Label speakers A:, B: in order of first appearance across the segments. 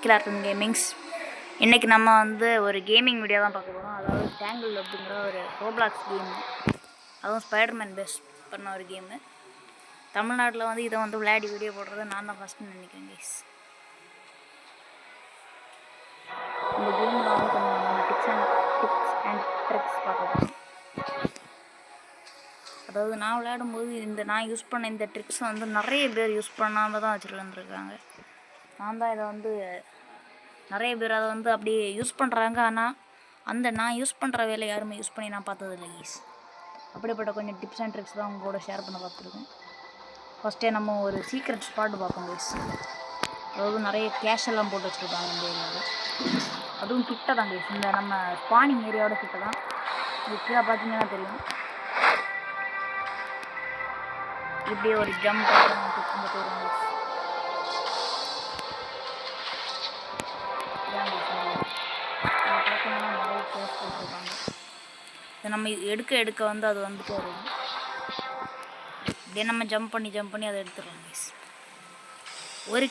A: கிளாட்டன் gamings. இன்றைக்கி நம்ம வந்து ஒரு கேமிங் வீடியோ தான் பார்க்க போகிறோம். அதாவது டேங்கிள் அப்படிங்கிற ஒரு ரோப்ளாக்ஸ் கேமு, அதுவும் ஸ்பைடர்மேன் பேஸ் பண்ண ஒரு கேமு. தமிழ்நாட்டில் வந்து இதை வந்து விளையாடி வீடியோ போடுறது நான் தான் ஃபஸ்ட்டுன்னு நினைக்கிறேன் கைஸ். இந்த கேமில் வந்து கொஞ்சம் நம்ம டிப்ஸ் அண்ட் ட்ரிக்ஸ் பார்க்க போகிறோம். அதாவது நான் விளையாடும்போது நான் யூஸ் பண்ண இந்த ட்ரிக்ஸ் வந்து நிறைய பேர் யூஸ் பண்ணாமல் தான் வச்சுட்டு வந்துருக்காங்க. நான் தான் இதை வந்து நிறைய பேர் அதை வந்து அப்படியே யூஸ் பண்ணுறாங்க. ஆனால் நான் யூஸ் பண்ணுற வேலை யாருமே யூஸ் பண்ணி நான் பார்த்ததில்லை கைஸ். அப்படிப்பட்ட கொஞ்சம் டிப்ஸ் அண்ட் ட்ரிக்ஸ் தான் உங்களோட ஷேர் பண்ண பார்த்துருக்கேன். ஃபஸ்ட்டே நம்ம ஒரு சீக்ரெட் ஸ்பாட்டு பார்ப்போம் கைஸ். அதாவது நிறைய கேஷ் எல்லாம் போட்டு வச்சுருக்காங்க இந்த ஏரியாவில். அதுவும் கிட்ட தான் கைஸ், இந்த நம்ம ஸ்பானிங் ஏரியாவோட கிட்ட தான். இது கீழே பார்த்தீங்கன்னா தெரியும். இப்படியே ஒரு ஜம்ப் அங்கே போயிடும் கைஸ். பார்த்தீங்கன்னா நிறைய கேஷ் போட்டிருக்காங்க. இதை நம்ம எடுக்க வந்து அது வந்துட்டு வரும். இப்படியே நம்ம ஜம்ப் பண்ணி அதை எடுத்துடுறோம் கைஸ். ஒரு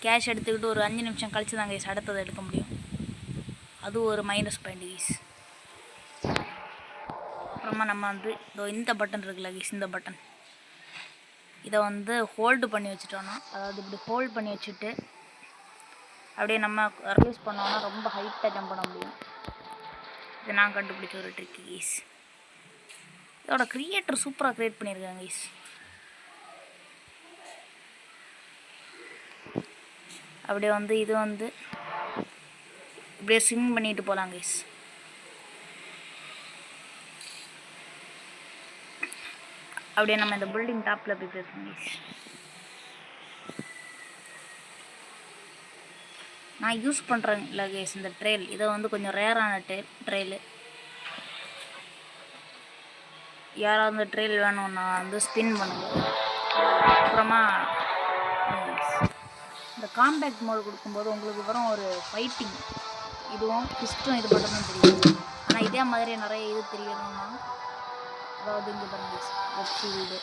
A: கேஷ் எடுத்துக்கிட்டு ஒரு 5 நிமிஷம் கழிச்சு தான் கைஸ் அடுத்ததை எடுக்க முடியும். அது ஒரு மைனஸ் பாயிண்ட் கைஸ். அப்புறமா நம்ம வந்து இந்த பட்டன் இருக்குல்ல கைஸ், இந்த பட்டன் இதை வந்து ஹோல்டு பண்ணி வச்சுட்டோன்னா, அதாவது இப்படி ஹோல்ட் பண்ணி வச்சுட்டு அப்படியே நம்ம ரிலீஸ் பண்ணோன்னா ரொம்ப ஹைட்டாக ஜம்ப் பண்ண முடியும். இது நான் கண்டுபிடிச்ச ஒரு ட்ரிக் கைஸ். இதோட க்ரியேட்டர் சூப்பராக க்ரியேட் பண்ணியிருக்காங்க கைஸ். அப்படியே வந்து இது வந்து இப்படியே ஸ்விம் பண்ணிட்டு போகலாம் கைஸ். அப்படியே நம்ம இந்த பில்டிங் டாப்பில் போய் பேசுவோம் கைஸ். நான் யூஸ் பண்ணுறேன்ல கைஸ் இந்த ட்ரெயில், இதை வந்து கொஞ்சம் ரேரான ட்ரெயிலு. யாராவது இந்த ட்ரெயில் வேணும்னா வந்து ஸ்பின் பண்ணுங்க. அப்புறமா இந்த காம்பேக்ட் மோடு கொடுக்கும்போது உங்களுக்கு வரும் ஒரு ஃபைட்டிங், இதுவும் ஃபிஸ்ட்டும் இது மட்டும் தான் தெரியும். ஆனால் இதே மாதிரி நிறைய இது தெரியணும்னா, அதாவது இங்கே பாருங்க வெப் ஷீல்டு,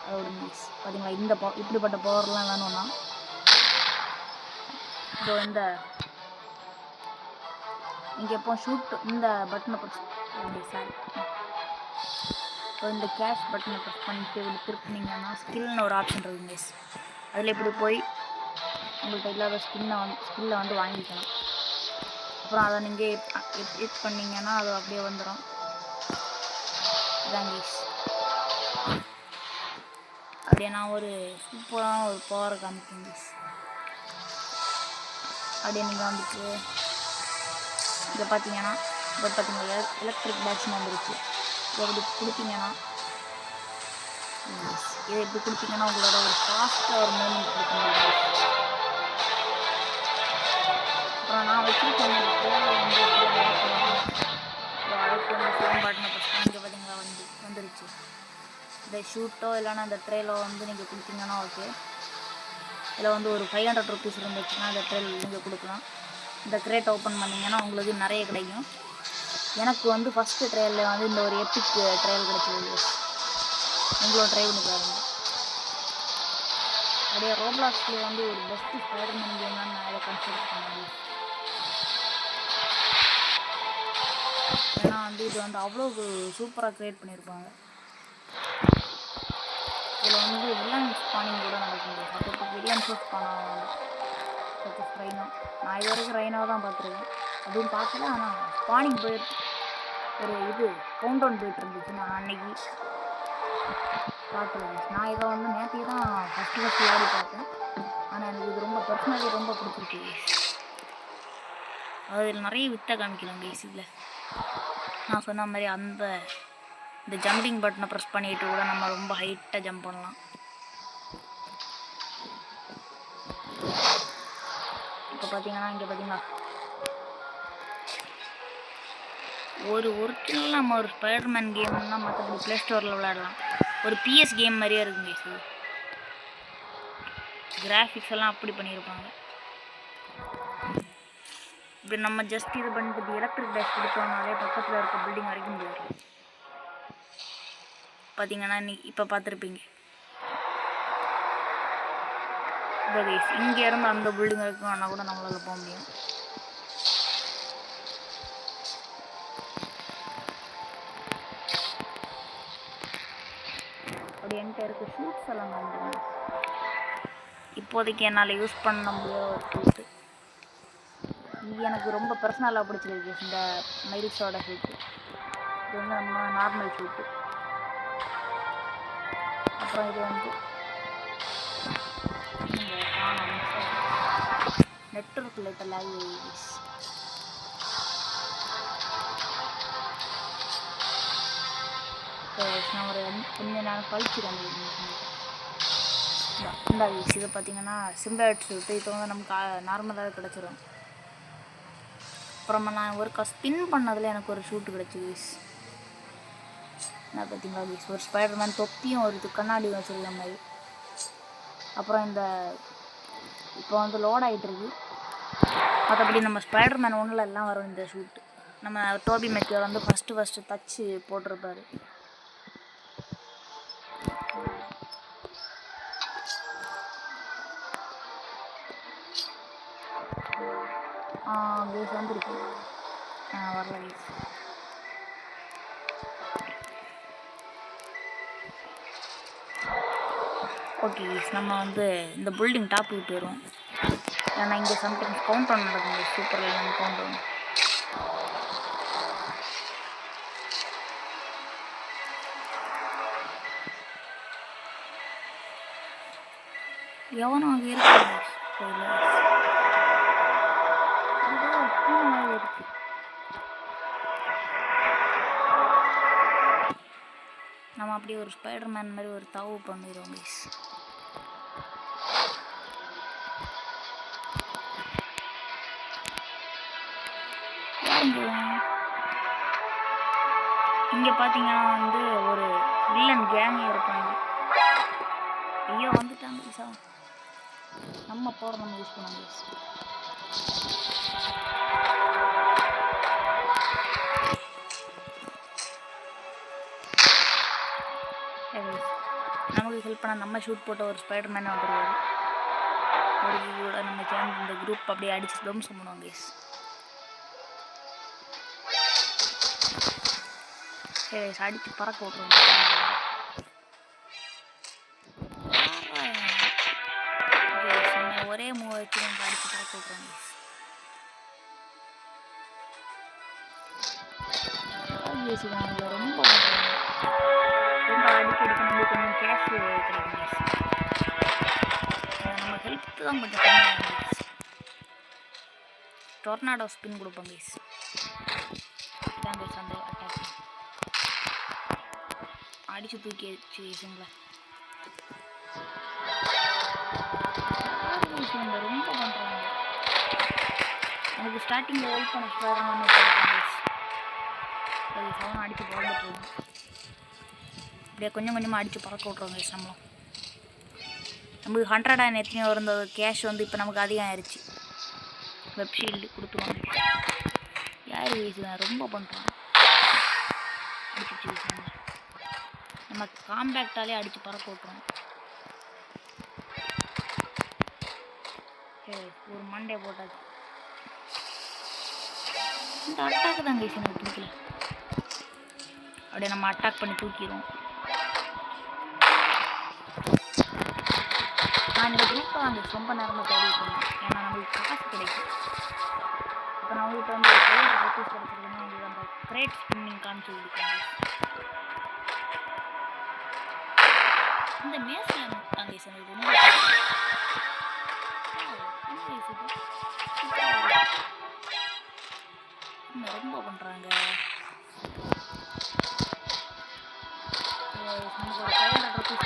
A: அதோட மிக்ஸ் பார்த்தீங்களா, இந்த இப்படிப்பட்ட பவர்லாம் வேணும்னா இதோ இந்த நீங்கள் எப்போ ஷூட் இந்த பட்டனை ப்ரெஸ் சாரி இப்போ இந்த கேஷ் பட்டனை ப்ரெஸ் பண்ணிட்டு இப்படி திருப்பினீங்கன்னா ஸ்கில்னு ஒரு ஆப்ஷன் இருக்குது கைஸ். அதில் இப்படி போய் உங்கள்கிட்ட இல்லாத ஸ்கில்லை வந்து வாங்கிக்கலாம். அப்புறம் அதை நீங்கள் எட் பண்ணிங்கன்னா அது அப்படியே வந்துடும். இதான் கைஸ். அப்படியே நான் ஒரு சூப்பரான ஒரு பவரை காமிப்பேன் கைஸ். அப்படியே நீங்கள் வந்துட்டு இதை பார்த்தீங்கன்னா எலக்ட்ரிக் பேட்ஸ்னு வந்துருச்சு. இதை இப்படி கொடுத்தீங்கன்னா உங்களோட ஒரு ஃபாஸ்ட்டாக ஒரு மூமெண்ட் கொடுக்க முடியும். அப்புறம் நான் வச்சுருக்கேன் அதுக்கு வந்து ஃபோன் பட்டனை ப்ரெஸ் பண்ணி இங்கே பார்த்தீங்களா வந்துருச்சு. இந்த ஷூட்டோ இல்லைன்னா அந்த ட்ரெயிலோ வந்து நீங்கள் கொடுத்தீங்கன்னா ஓகே. இதில் வந்து ஒரு 500 ருபீஸ் இருந்துச்சுன்னா இந்த ட்ரெயில் நீங்கள் கொடுக்கலாம். இந்த கிரேட் ஓப்பன் பண்ணிங்கன்னா உங்களுக்கு நிறைய கிடைக்கும். எனக்கு வந்து ஃபஸ்ட்டு ட்ரையலில் வந்து இந்த ஒரு எப்பிக் ட்ரையல் கிடச்சிது. உங்களோட ட்ரை பண்ணி பாருங்க. அப்படியே ரோப்ளாக்ஸில் வந்து ஒரு பெஸ்ட்டு ஸ்பைடர்மேன் கேம் தான் நான் இதை கன்சிடர் பண்ணேன். ஏன்னா வந்து இது வந்து அவ்வளோ சூப்பராக க்ரியேட் பண்ணியிருப்பாங்க. இதில் வந்து வில்லன் ஸ்பானிங் கூட நடக்குது. அப்போ வில்லன் ஷூட் பண்ணாங்க ரைனோ. நான் இது வரைக்கும் ரைனாவை தான் பார்த்துருக்கேன், அதுவும் பார்க்கல. ஆனால் ஸ்பானிங் ஒரு இது கவுண்டவுன் போயிட்டு இருந்துச்சு. நான் அன்னைக்கு பார்த்துருக்கேன். நான் இதை வந்து நேற்று தான் ஃபஸ்ட்டு விளையாடி பார்த்தேன். ஆனால் எனக்கு இது ரொம்ப பர்சனலி ரொம்ப பிடிச்சிருக்கு. அதில் நிறைய வித்தை காமிக்கலாம் கைஸ். இல்லை நான் சொன்ன மாதிரி இந்த ஜம்பிங் பட்டனை ப்ரெஸ் பண்ணிட்டு கூட நம்ம ரொம்ப ஹைட்டாக ஜம்ப் பண்ணலாம். இப்போ பார்த்தீங்கன்னா இங்கே பார்த்தீங்களா ஒரு ஒரிஜினலாக நம்ம ஒரு ஸ்பைடர்மேன் கேம்னா மற்றபடி ப்ளே ஸ்டோரில் விளையாடலாம். ஒரு PS கேம் மாதிரியே இருக்குங்க சார். கிராஃபிக்ஸ் எல்லாம் அப்படி பண்ணியிருப்பாங்க. இப்படி நம்ம ஜஸ்ட் இது பண்ணிட்டு எலக்ட்ரிக் பேஸ் கொடுத்தோம்னாலே பக்கத்தில் இருக்க பில்டிங் வரைக்கும் போயிடும். பார்த்தீங்கன்னா இப்போ பார்த்துருப்பீங்க. இப்போ கைஸ் இங்கே இருந்து அந்த பில்டிங் வரைக்கும் ஆனால் கூட நம்மளால் போக முடியும். அப்படி என்கிட்ட இருக்க ஷூட்ஸ் எல்லாம் காமிக்கிறேன். இப்போதைக்கு என்னால் யூஸ் பண்ண முடியாத ஒரு ஷூட்டு இது எனக்கு ரொம்ப பர்சனலாக பிடிச்சிருக்கு. இந்த மைல்ஸோட ஷூட்டு இது வந்து நம்ம நார்மல் ஷூட்டு. அப்புறம் இது வந்து நெட்வொர்க் லைட்டில் ஆகி நான் ஒரு கொஞ்ச நேரம் கழிச்சு இந்த வீஸ் இதை பார்த்தீங்கன்னா சிம்பிளாய்ட் ஷூட்டு இது வந்து நமக்கு நார்மலாகவே கிடச்சிரும். அப்புறமா நான் ஒரு ஸ்பின் பண்ணதில் எனக்கு ஒரு ஷூட்டு கிடச்சி வீஸ். என்ன பார்த்தீங்களா வீஸ் ஒரு ஸ்பைடர்மேன் தொப்பியும் ஒரு கண்ணாடி வச்சுருக்க மாதிரி. அப்புறம் இந்த இப்போ வந்து லோட் ஆகிட்டுருக்கு. மற்றபடி நம்ம ஸ்பைடர்மேன் ஒன்றில் எல்லாம் வரும் இந்த ஷூட்டு. நம்ம டோபி மேக்கர் வந்து ஃபஸ்ட்டு தச்சு போட்டிருப்பாரு. வீஸ் வந்துருக்கு வரல வீஸ். ஓகே வீஸ் நம்ம வந்து இந்த பில்டிங் டாப்புக்கு போயிடுவோம். ஏன்னா இங்கே சம்டைம்ஸ் கவுண்ட் டவுன் நடக்குது. சூப்பர் எல்லாம் கவுண்ட் டவுன். எவனும் அங்கே இருக்கு. நம்ம அப்படியே ஒரு ஸ்பைடர்மேன் மாதிரி ஒரு தாவு பண்ணிடுவோம் கைஸ். இங்கே பார்த்தீங்கன்னா வந்து ஒரு வில்லன் கேங்கே இருப்பாங்க. ஐயோ வந்துட்டாங்க கைஸ். நம்ம போகிற நம்ம யூஸ் பண்ணோம் கைஸ். நமக்கு ஹெல்ப் பண்ண நம்ம ஷூட் போட்ட ஒரு ஸ்பைடர்மேன் வந்துடுவார். ஒரு கூட நம்ம சேர்ந்து இந்த குரூப் அப்படியே அடிச்சு தம்சம் பண்ணுவோம் கைஸ். அடித்து பறக்க விட்ருவோம். ஒரே மூவ் வச்சு நம்ம அடித்து பறக்க விட்ருவோம் கைஸ். ரொம்ப ரொம்ப அடிக்கடி நம்மளுக்கு கொஞ்சம் கேஷ் கிடைக்கும் கைஸ். நம்ம ஹெல்த்து தான் கொஞ்சம் கம்மியாகும் கைஸ். டொர்னாடோ ஸ்பின் கொடுப்போம் கைஸ். இதான் கைஸ் அந்த அட்டாக் அடிச்சு தூக்கி வச்சு கைஸுங்களா. ரொம்ப பண்ணுறாங்க. எனக்கு ஸ்டார்டிங்கில் வெயிட் பண்ண ஸ்டார்ட் கைஸ். அது சவனம் அடித்து பறந்துட்டு போகும். அப்படியே கொஞ்சம் கொஞ்சமாக அடித்து பறக்க விட்ருவோம் கைஸ். நமக்கு 100 எத்தனையோ இருந்தது கேஷ் வந்து இப்போ நமக்கு அதிகம் ஆயிடுச்சு. வெப்ஷீல்டு கொடுத்துருவாங்க. யார் வீசுவேன் ரொம்ப பண்ணுறாங்க. அடிச்சு வீசுவாங்க. நம்ம காம்பேக்டாலே அடித்து பறக்க விட்ருவோம். ஒரு மண்டே போட்டாச்சு. இந்த அட்டாக்கு தான் கைஸ் எனக்கு பிடிக்கல. அப்படியே நம்ம அட்டாக் பண்ணி தூக்கிடுவோம். நான் இந்த குரூப்பை அந்த ரொம்ப நேரமாக தேடி பண்ணேன். ஏன்னா நம்மளுக்கு காசு கிடைக்கும். இப்போ நான் உங்கள்கிட்ட வந்து ருப்பீஸ் கிடச்சிருக்கேன்னா உங்களுக்கு அந்த கிரேட் ஸ்பின்னிங் காமிச்சு கொடுக்காங்க. இந்த மேஸில் தாங்க சார் இது ரொம்ப ரொம்ப பண்ணுறாங்க. நமக்கு ஒரு 500 ருப்பீஸ்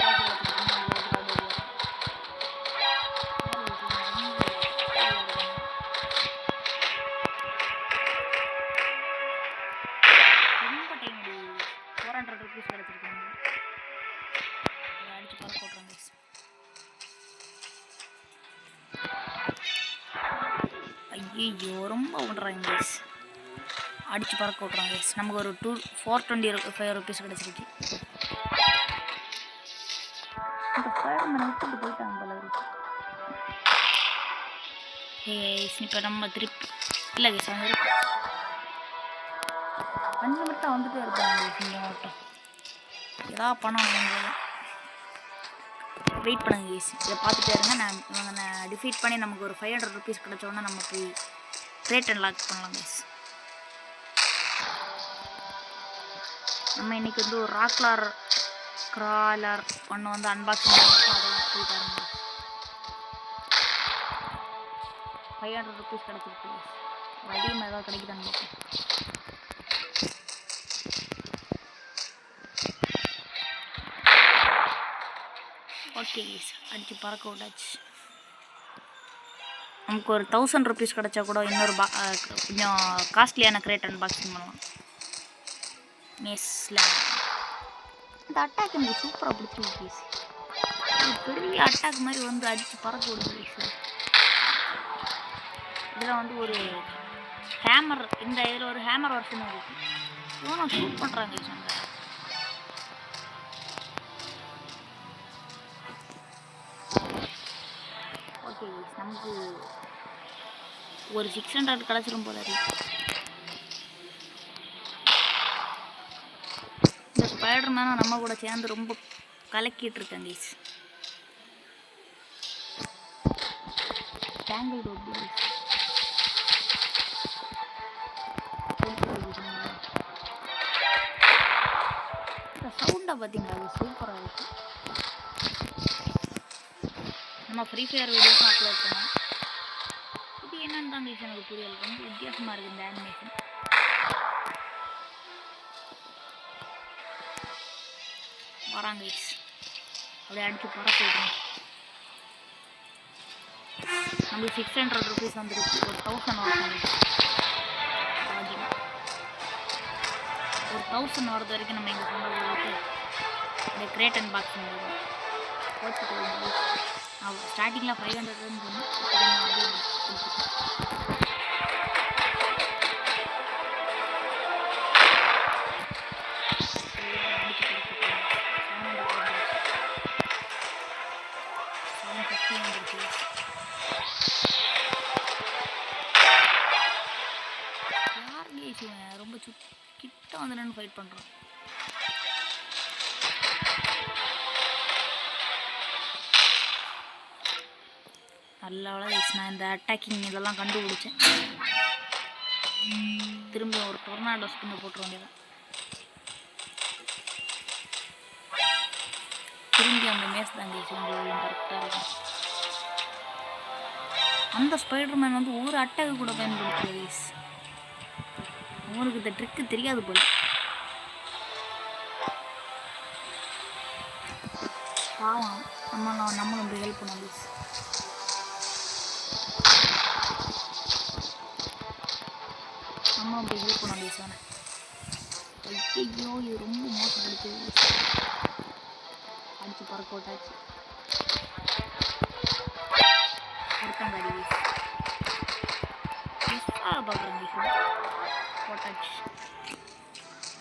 A: ரொம்ப டைம் 400 ருப்பீஸ் கிடச்சிருக்காங்க. அடிச்சு பறக்க போட்டுறாங்க. ஐயோ ரொம்ப பண்ணுறாங்க கைஸ். அடித்து பறக்க விட்றாங்க கைஸ். நமக்கு ஒரு 425 ருப்பீஸ் கிடச்சிருக்கு. இந்த ஸ்பைடர்மேன் விட்டுட்டு போயிட்டாங்க போல இருக்கு. இப்போ நம்ம திருப்பி இல்லை கேஸ் வந்து 5 மட்டும் வந்துட்டே இருப்பாங்க இந்த மட்டும் ஏதாவது பணம் வெயிட் பண்ணுங்க கேஸ். இதை பார்த்துட்டே இருங்க. நான் டிஃபீட் பண்ணி நமக்கு ஒரு 500 rupees கிடச்சோன்னா நம்ம போய் ரேட் அண்ட் லாக் பண்ணலாம் கேஸ். நம்ம இன்றைக்கி வந்து ஒரு ராக்லார் கிராலர் ஒன்று வந்து அன்பாக்சிங் போய் பாருங்க. 500 rupees கிடச்சிருக்கு. அதிகமாக ஏதாவது கிடைக்குதான்னு பார்ப்போம். ஓகே அடிச்சு பறக்க விட்டாச்சு. நமக்கு ஒரு 1000 rupees கிடச்சா கூட இன்னொரு கொஞ்சம் காஸ்ட்லியான கிரேட் அன்பாக்சிங் பண்ணலாம். மேஸில் இந்த அட்டாக் எனக்கு சூப்பராக பிடிச்சிருக்கு கேஸ். ஒரு பெரிய அட்டாக் மாதிரி வந்து அடித்து பறக்க விடுது கேஸ். இதில் வந்து ஒரு ஹேமர், இந்த இதில் ஒரு ஹேமர் வருஷன் இருக்குது. இவனும் ஷூட் பண்ணுறாங்க கேஸ். அங்கே ஓகே கேஸ், நமக்கு ஒரு 600 கிடச்சிரும் போல இருக்கு. இந்த ஸ்பைடர் மேனை நம்ம கூட சேர்ந்து ரொம்ப கலக்கிட்டு இருக்கேன் கேஸ். டேங்கிள் ரோட் சவுண்டை பார்த்தீங்களா, அது சூப்பராக இருக்குது. நம்ம ஃப்ரீ ஃபயர் வீடியோஸும் அப்லோட் பண்ணோம். இது என்னன்னு தான் கேஸ் எனக்கு புரியல, ரொம்ப வித்தியாசமாக இருக்குது இந்த அனிமேஷன். வராங்க கேஸ், அப்படியே அடித்து பறக்க விடுறோம். நம்மளுக்கு 600 rupees வந்துருக்கு. ஒரு 1000 வரணும். ஒரு 1000 வரது வரைக்கும் நம்ம இங்கே கொண்டு போயிட்டு அப்படியே கிரேட் அண்ட் பாக்ஸிங் வரும். போச்சுட்டு ஸ்டார்டிங்கில் 500 சொன்னோம். ரொம்ப கிட்ட வந்து நான் ஃபைட் பண்ணுறோம். நல்ல நான் இந்த அட்டாக்கிங் இதெல்லாம் கண்டுபிடிச்சேன். திரும்ப ஒரு டொர்னாடோ ஸ்பின்னை போட்டுற வேண்டியதான். திரும்பி அந்த மேஸ் தான் கரெக்டாக இருக்கும். அந்த ஸ்பைடர் மேன் வந்து ஒரு அட்டாக்கு கூட பயன்படுத்துவது கேஸ். அவனுக்கு இந்த ட்ரிக்கு தெரியாது போல. பாவம், நம்மளும் போய் ஹெல்ப் பண்ணோம் கேஸ். நம்மளும் போய் ஹெல்ப் பண்ணோம் கேஸ். அவனை ஐயோ, இது ரொம்ப மோசப்படுத்து. அடிச்சு பறக்க விட்டாச்சு. ஒருத்தங்காடி கேஸ் பார்க்குறேன் கேஸ். போட்டாச்சு.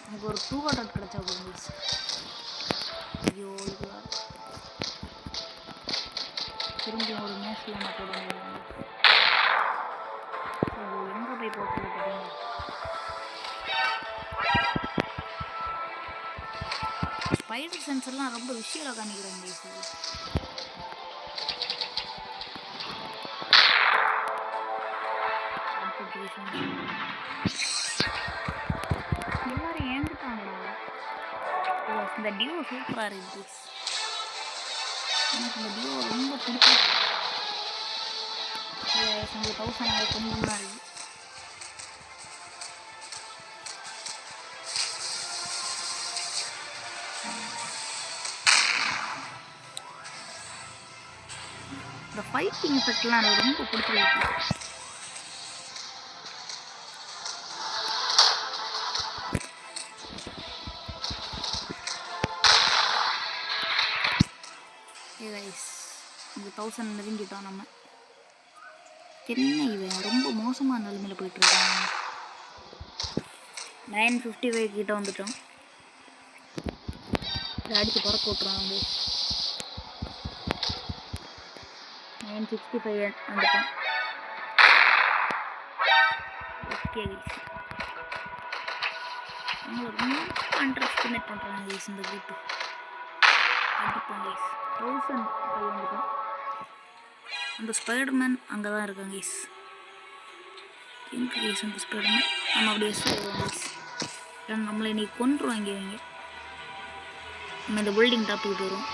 A: எனக்கு ஒரு 200 கிடச்சா போதும் கேஸ். ஐயோ, இது திரும்பி ஒரு மேட்ச்சில் நான் போட முடியும். எங்கே போய் போட்டு பார்த்தீங்க. ஸ்பைடர் சென்சர்லாம் ரொம்ப விஷயமாக காமிக்கிறாங்க கேஸ். எல்லாரும் ஏந்துட்டாங்களா? இந்த டியோ சூப்பராக இருக்குது. எனக்கு இந்த டியோ ரொம்ப பிடிக்கும். 1000 கொஞ்சம் தான் இருக்குது. இந்த ஃபைட்டிங் எஃபெக்ட்லாம் எனக்கு ரொம்ப பிடிச்சிருக்கு. இந்த 1000 நெருங்கிட்டோம் நம்ம. என்ன இவன் ரொம்ப மோசமான நிலைமையில் போயிட்டுருக்கான். 955 கிட்ட வந்துட்டோம். இதை அடித்து பறக்க விட்றோம். வந்து 965 வந்துட்டோம். ஓகே கைஸ், அவங்க ரொம்ப அண்டர் எஸ்டிமேட் பண்ணுறாங்க கைஸ் இந்த குரூப்பு. அடிப்போம் கைஸ். 1000 வந்துட்டோம். அந்த ஸ்பைடர்மேன் அங்கே தான் இருக்காங்க கைஸ். எங்கே கைஸ் அந்த ஸ்பைடர்மேன்? நம்ம அப்படியே சொல்லுவோம் கைஸ். ஏன்னா நம்மளை இன்னைக்கு கொண்டுருவாங்க இவங்க. நம்ம இந்த பில்டிங் டாப்புக்கு போயிடுவோம்.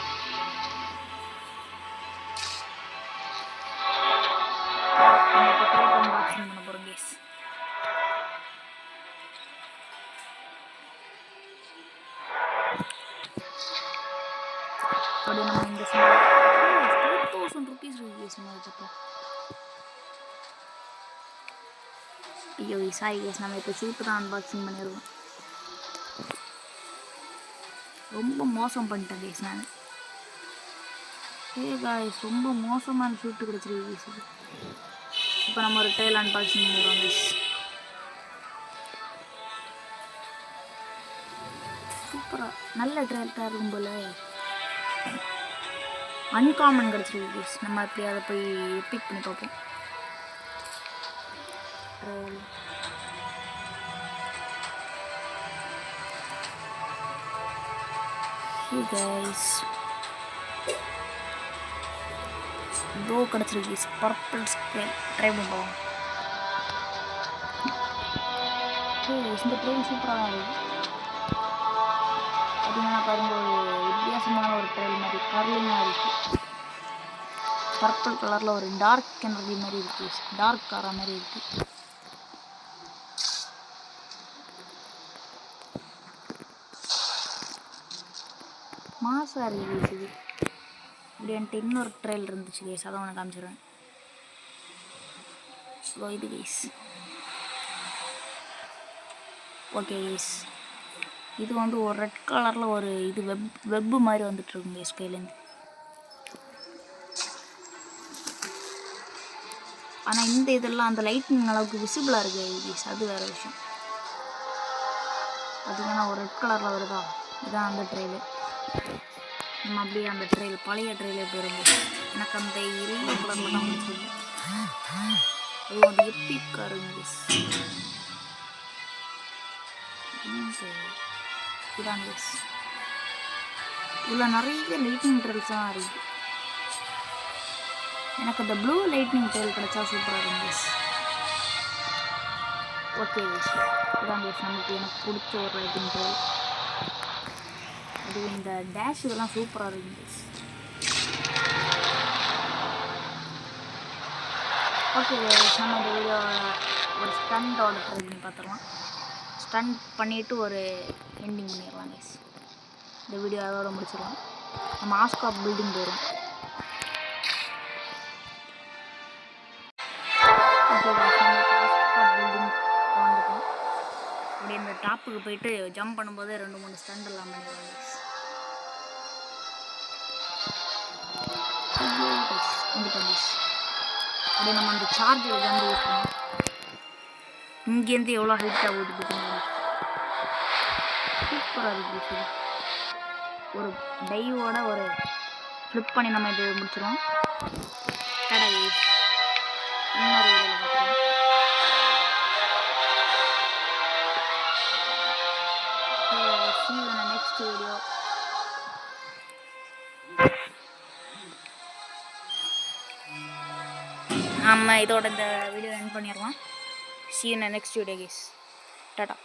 A: அன்பாக்சிங் பண்ண போகிறோம் கைஸ். அப்படி நம்ம இந்த 2000 rupees இருக்கு கைஸ் நம்மகிட்ட. ஐயோ சாரி கைஸ், நம்ம இப்போ ஷூட்டு தான் அன்பாக்சிங் பண்ணிடுவோம். ரொம்ப மோசம் பண்ணிட்டேன் கைஸ் நான். கைஸ் ரொம்ப மோசமான ஷூட்டு கிடச்சிருக்கு கைஸ். இப்போ நம்ம ஒரு ட்ரெயில் அன்பாக்சிங் பண்ணிடுவோம் கைஸ். சூப்பராக நல்ல ட்ரெயில் தான் இருக்கும் போல். அன்காமன் கிடச்சிருக்கு கைஸ். நம்ம அப்படி அதை போய் பிக் பண்ணி பார்ப்போம். ட்ரெயில் கைஸ் இதோ கிடச்சிருக்கு கைஸ். பர்பிள் ஸ்கேல் ட்ரை பண்ணுவோம். இந்த ட்ரெயின் சூப்பராக இருக்குது. பார்த்தீங்கன்னா பாருங்க, ஒரு வித்தியாசமான ஒரு ட்ரெயில் மாதிரி கர்லிங்காக இருக்குது. பர்பிள் கலரில் ஒரு டார்க் எனர்ஜி மாதிரி இருக்குது. டார்க் காரா மாதிரி இருக்குது. மாசாக இருக்குது கைஸ் இது. இப்படி என்கிட்ட இன்னொரு ட்ரெயில் இருந்துச்சு கைஸ், அதை உனக்கு காமிச்சிடுவேன். ஸோ இது கைஸ். ஓகே கைஸ், இது வந்து ஒரு ரெட் கலரில் ஒரு இது வெப்பு மாதிரி வந்துட்டுருக்கும் கைஸ் கையிலேருந்து. ஆனால் இந்த இதெல்லாம் அந்த லைட்டிங் அளவுக்கு விசிபிளாக இருக்குது கைஸ், அது வேறு விஷயம். பார்த்தீங்கன்னா ஒரு ரெட் கலரில் வருதா, இதுதான் அந்த ட்ரெயிலு. நம்ம அப்படியே அந்த ட்ரெயில் பழைய ட்ரெயிலே போயிருங்க. எனக்கு அந்த எல்லோ கலரில் தான் பிடிச்சிருக்கு. அது வந்து எப்பிக்காக இருங்க. இதான் கைஸ். இதில் நிறைய லைட்னிங் ட்ரெயில்ஸ்லாம் இருக்குது. எனக்கு அந்த ப்ளூ லைட்னிங் ட்ரெயில் கிடச்சா சூப்பராக இருக்கும் கைஸ். ஓகே கைஸ், இதான் கைஸ் நமக்கு எனக்கு பிடிச்ச ஒரு லைட்டிங் ட்ரெயில். அது இந்த டேஷ் இதெல்லாம் சூப்பராக இருக்கும் கைஸ். ஓகே கைஸ், நம்ம இந்த வீடியோ ஒரு ஸ்டண்டோட ட்ரை பண்ணி பார்த்துடலாம். ஸ்டண்ட் பண்ணிவிட்டு ஒரு எண்டிங் பண்ணிடலாம் கைஸ். இந்த வீடியோ அதோட முடிச்சிடலாம். நம்ம ஆஸ்காப் பில்டிங் போயிடும். ஓகே கைஸ், நம்ம ஆஸ்காப் பில்டிங் வந்துட்டோம். அப்படி இந்த டாப்புக்கு போயிட்டு ஜம்ப் பண்ணும்போது 2-3 ஸ்டண்ட் எல்லாம் பண்ணிடலாம் கைஸ். வந்துட்டோம் கைஸ். அப்படியே நம்ம அந்த சார்ஜர் வந்து யூஸ் பண்ணோம். இங்கேருந்து எவ்வளோ ஹைட் ஆகுது பார்த்தீங்கன்னா சூப்பராக இருக்குது. ஒரு டைவோட ஒரு ஃப்ளிப் பண்ணி நம்ம இது முடிச்சிடுவோம். கடை இன்னொரு வீடியோவில் பார்த்துருவோம். See you in the next video. நம்ம இதோட இந்த வீடியோ எண்ட் பண்ணிடலாம். See you in the next video guys. Tata.